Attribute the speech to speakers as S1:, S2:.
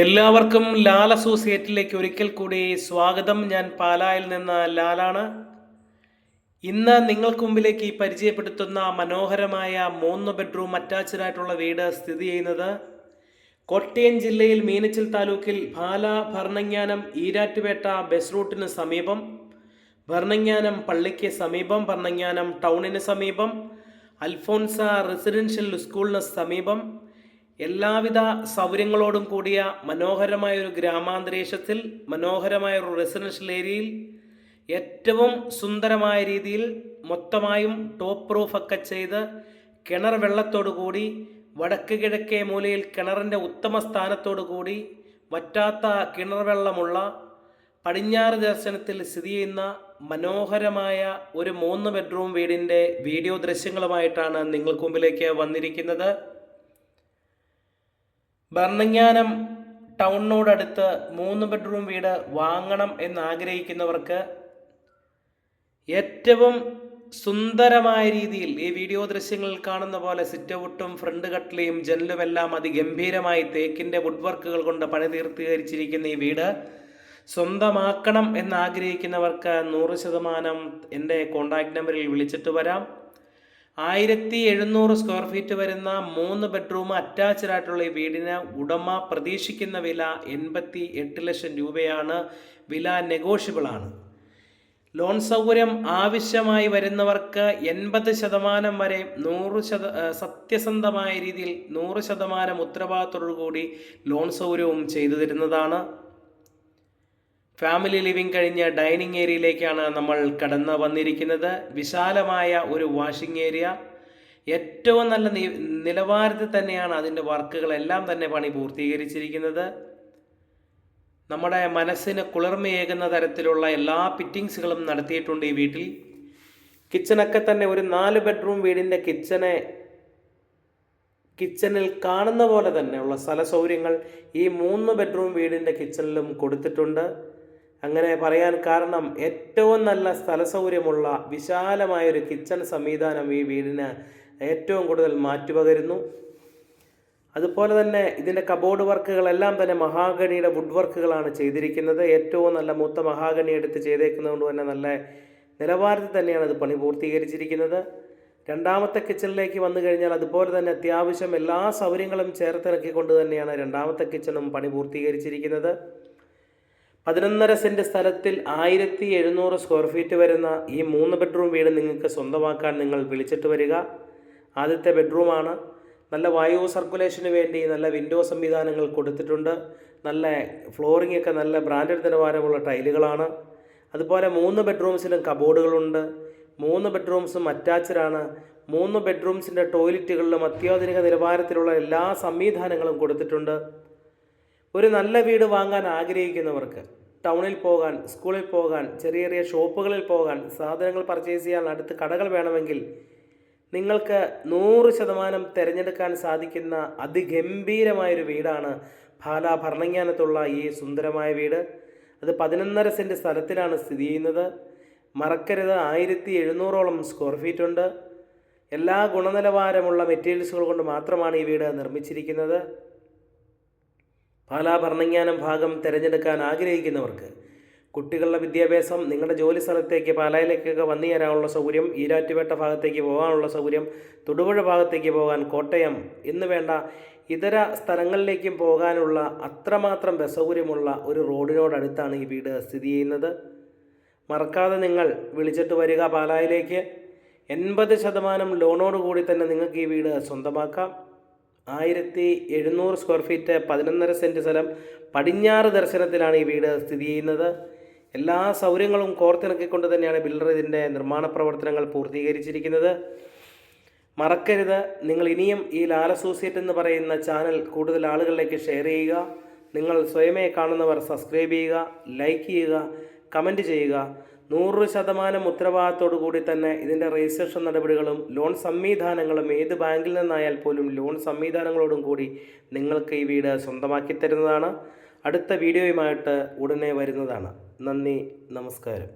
S1: എല്ലാവർക്കും ലാൽ അസോസിയേറ്റിലേക്ക് ഒരിക്കൽ കൂടി സ്വാഗതം. ഞാൻ പാലായിൽ നിന്ന് ലാലാണ്. ഇന്ന് നിങ്ങൾക്ക് മുമ്പിലേക്ക് പരിചയപ്പെടുത്തുന്ന മനോഹരമായ 3 ബെഡ്റൂം അറ്റാച്ച്ഡ് ആയിട്ടുള്ള വീട് സ്ഥിതി ചെയ്യുന്നത് കോട്ടയം ജില്ലയിൽ മീനച്ചിൽ താലൂക്കിൽ പാല ഭരണങ്ങാനം ഈരാറ്റുപേട്ട ബസ് റൂട്ടിന് സമീപം, ഭരണങ്ങാനം പള്ളിക്ക് സമീപം, ഭരണങ്ങാനം ടൗണിന് സമീപം, അൽഫോൻസ റെസിഡൻഷ്യൽ സ്കൂളിന് സമീപം, എല്ലാവിധ സൗകര്യങ്ങളോടും കൂടിയ മനോഹരമായ ഒരു ഗ്രാമാന്തരീക്ഷത്തിൽ, മനോഹരമായ ഒരു റെസിഡൻഷ്യൽ ഏരിയയിൽ, ഏറ്റവും സുന്ദരമായ രീതിയിൽ മൊത്തമായും ടോപ്പ് റൂഫൊക്കെ ചെയ്ത് കിണർ വെള്ളത്തോടു കൂടി, വടക്ക് കിഴക്കേ മൂലയിൽ കിണറിൻ്റെ ഉത്തമ സ്ഥാനത്തോടു കൂടി വറ്റാത്ത കിണർ വെള്ളമുള്ള, പടിഞ്ഞാറ് ദർശനത്തിൽ സ്ഥിതി ചെയ്യുന്ന മനോഹരമായ ഒരു 3 ബെഡ്റൂം വീടിൻ്റെ വീഡിയോ ദൃശ്യങ്ങളുമായിട്ടാണ് നിങ്ങൾക്ക് മുമ്പിലേക്ക് വന്നിരിക്കുന്നത്. ഭരണങ്ങാനം ടൗണിനോടടുത്ത് 3 ബെഡ്റൂം വീട് വാങ്ങണം എന്നാഗ്രഹിക്കുന്നവർക്ക് ഏറ്റവും സുന്ദരമായ രീതിയിൽ ഈ വീഡിയോ ദൃശ്യങ്ങളിൽ കാണുന്ന പോലെ സിറ്റ് ഔട്ടും ഫ്രണ്ട് കട്ടിലയും ജനലുമെല്ലാം അതിഗംഭീരമായി തേക്കിൻ്റെ വുഡ് വർക്കുകൾ കൊണ്ട് പണിതീർത്തീകരിച്ചിരിക്കുന്ന ഈ വീട് സ്വന്തമാക്കണം എന്നാഗ്രഹിക്കുന്നവർക്ക് 100% എൻ്റെ കോൺടാക്റ്റ് നമ്പറിൽ വിളിച്ചിട്ട് വരാം. 1700 സ്ക്വയർ ഫീറ്റ് വരുന്ന 3 ബെഡ്റൂം അറ്റാച്ച്ഡ് ആയിട്ടുള്ള ഈ വീടിന് ഉടമ പ്രതീക്ഷിക്കുന്ന വില 88 ലക്ഷം രൂപയാണ്. വില നെഗോഷ്യബിൾ ആണ്. ലോൺ സൗകര്യം ആവശ്യമായി വരുന്നവർക്ക് 80% വരെ സത്യസന്ധമായ രീതിയിൽ 100% ഉത്തരവാദിത്തത്തോടു കൂടി ലോൺ സൗകര്യവും ചെയ്തു തരുന്നതാണ്. ഫാമിലി ലിവിംഗ് കഴിഞ്ഞ് ഡൈനിങ് ഏരിയയിലേക്കാണ് നമ്മൾ കടന്നു വന്നിരിക്കുന്നത്. വിശാലമായ ഒരു വാഷിംഗ് ഏരിയ, ഏറ്റവും നല്ല നിലവാരത്തിൽ തന്നെയാണ് അതിൻ്റെ വർക്കുകളെല്ലാം തന്നെ പണി പൂർത്തീകരിച്ചിരിക്കുന്നത്. നമ്മുടെ മനസ്സിന് കുളിർമയേകുന്ന തരത്തിലുള്ള എല്ലാ ഫിറ്റിങ്സുകളും നടത്തിയിട്ടുണ്ട് ഈ വീട്ടിൽ. കിച്ചണൊക്കെ തന്നെ ഒരു 4 ബെഡ്റൂം വീടിൻ്റെ കിച്ചണിൽ കാണുന്ന പോലെ തന്നെയുള്ള സ്ഥല സൗകര്യങ്ങൾ ഈ 3 ബെഡ്റൂം വീടിൻ്റെ കിച്ചണിലും കൊടുത്തിട്ടുണ്ട്. അങ്ങനെ പറയാൻ കാരണം ഏറ്റവും നല്ല സ്ഥല സൗകര്യമുള്ള വിശാലമായൊരു കിച്ചൺ സംവിധാനം ഈ വീടിന് ഏറ്റവും കൂടുതൽ മാറ്റുപകരുന്നു. അതുപോലെ തന്നെ ഇതിൻ്റെ കബോർഡ് വർക്കുകളെല്ലാം തന്നെ മഹാഗണിയുടെ വുഡ് വർക്കുകളാണ് ചെയ്തിരിക്കുന്നത്. ഏറ്റവും നല്ല മൂത്ത മഹാഗണി എടുത്ത് ചെയ്തേക്കുന്നത് കൊണ്ട് തന്നെ നല്ല നിലവാരത്തിൽ തന്നെയാണ് അത് പണി പൂർത്തീകരിച്ചിരിക്കുന്നത്. രണ്ടാമത്തെ കിച്ചണിലേക്ക് വന്നു കഴിഞ്ഞാൽ അതുപോലെ തന്നെ അത്യാവശ്യം എല്ലാ സൗകര്യങ്ങളും ചേർത്തിറക്കിക്കൊണ്ട് തന്നെയാണ് രണ്ടാമത്തെ കിച്ചണും പണി പൂർത്തീകരിച്ചിരിക്കുന്നത്. 11.5 സെൻറ്റ് സ്ഥലത്തിൽ 1700 സ്ക്വയർ ഫീറ്റ് വരുന്ന ഈ 3 ബെഡ്റൂം വീട് നിങ്ങൾക്ക് സ്വന്തമാക്കാൻ നിങ്ങൾ വിളിച്ചിട്ട് വരിക. ആദ്യത്തെ ബെഡ്റൂമാണ്. നല്ല വായു സർക്കുലേഷന് വേണ്ടി നല്ല വിൻഡോ സംവിധാനങ്ങൾ കൊടുത്തിട്ടുണ്ട്. നല്ല ഫ്ലോറിംഗ് ഒക്കെ നല്ല ബ്രാൻഡഡ് നിലവാരമുള്ള ടൈലുകളാണ്. അതുപോലെ 3 ബെഡ്റൂംസിലും കബോർഡുകളുണ്ട്. 3 ബെഡ്റൂംസും അറ്റാച്ച്ഡാണ്. 3 ബെഡ്റൂംസിൻ്റെ ടോയ്ലറ്റുകളിലും അത്യാധുനിക നിലവാരത്തിലുള്ള എല്ലാ സംവിധാനങ്ങളും കൊടുത്തിട്ടുണ്ട്. ഒരു നല്ല വീട് വാങ്ങാൻ ആഗ്രഹിക്കുന്നവർക്ക് ടൗണിൽ പോകാൻ, സ്കൂളിൽ പോകാൻ, ചെറിയ ചെറിയ ഷോപ്പുകളിൽ പോകാൻ, സാധനങ്ങൾ പർച്ചേസ് ചെയ്യാൻ അടുത്ത് കടകൾ വേണമെങ്കിൽ നിങ്ങൾക്ക് 100% തിരഞ്ഞെടുക്കാൻ സാധിക്കുന്ന അതിഗംഭീരമായൊരു വീടാണ് പാല ഭരണങ്ങാനത്തുള്ള ഈ സുന്ദരമായ വീട്. അത് 11.5 സെൻറ്റ് സ്ഥലത്തിലാണ് സ്ഥിതി ചെയ്യുന്നത്. മറക്കരുത്, 1700ഓളം സ്ക്വയർ ഫീറ്റ് ഉണ്ട്. എല്ലാ ഗുണനിലവാരമുള്ള മെറ്റീരിയൽസുകൾ കൊണ്ട് മാത്രമാണ് ഈ വീട് നിർമ്മിച്ചിരിക്കുന്നത്. പാലാ ഭരണങ്ങാനം ഭാഗം തിരഞ്ഞെടുക്കാൻ ആഗ്രഹിക്കുന്നവർക്ക് കുട്ടികളുടെ വിദ്യാഭ്യാസം, നിങ്ങളുടെ ജോലി സ്ഥലത്തേക്ക് പാലായിലേക്കൊക്കെ വന്നു ചേരാനുള്ള സൗകര്യം, ഈരാറ്റുപേട്ട ഭാഗത്തേക്ക് പോകാനുള്ള സൗകര്യം, തൊടുപുഴ ഭാഗത്തേക്ക് പോകാൻ കോട്ടയം എന്ന് വേണ്ട ഇതര സ്ഥലങ്ങളിലേക്കും പോകാനുള്ള അത്രമാത്രം ബസ് സൗകര്യമുള്ള ഒരു റോഡിനോടടുത്താണ് ഈ വീട് സ്ഥിതി ചെയ്യുന്നത്. മറക്കാതെ നിങ്ങൾ വിളിച്ചിട്ട് വരിക പാലായിലേക്ക്. 80% ലോണോടുകൂടി തന്നെ നിങ്ങൾക്ക് ഈ വീട് സ്വന്തമാക്കാം. 1700 സ്ക്വയർ ഫീറ്റ് 11.5 സെൻറ്റ് സ്ഥലം പടിഞ്ഞാറ് ദർശനത്തിലാണ് ഈ വീട് സ്ഥിതി ചെയ്യുന്നത്. എല്ലാ സൗകര്യങ്ങളും കോർത്തിണക്കിക്കൊണ്ട് തന്നെയാണ് ബിൽഡർ ഇതിൻ്റെ നിർമ്മാണ പ്രവർത്തനങ്ങൾ പൂർത്തീകരിച്ചിരിക്കുന്നത്. മറക്കരുത്, നിങ്ങൾ ഇനിയും ഈ ലാൽ അസോസിയേറ്റ് എന്ന് പറയുന്ന ചാനൽ കൂടുതൽ ആളുകളിലേക്ക് ഷെയർ ചെയ്യുക. നിങ്ങൾ സ്വയമേ കാണുന്നവർ സബ്സ്ക്രൈബ് ചെയ്യുക, ലൈക്ക് ചെയ്യുക, കമൻറ്റ് ചെയ്യുക. 100% ഉത്തരവാദിത്തോടു കൂടി തന്നെ ഇതിൻ്റെ രജിസ്ട്രേഷൻ നടപടികളും ലോൺ സംവിധാനങ്ങളും ഏത് ബാങ്കിൽ നിന്നായാൽ പോലും ലോൺ സംവിധാനങ്ങളോടും കൂടി നിങ്ങൾക്ക് ഈ വീട് സ്വന്തമാക്കി തരുന്നതാണ്. അടുത്ത വീഡിയോയുമായിട്ട് ഉടനെ വരുന്നതാണ്. നന്ദി, നമസ്കാരം.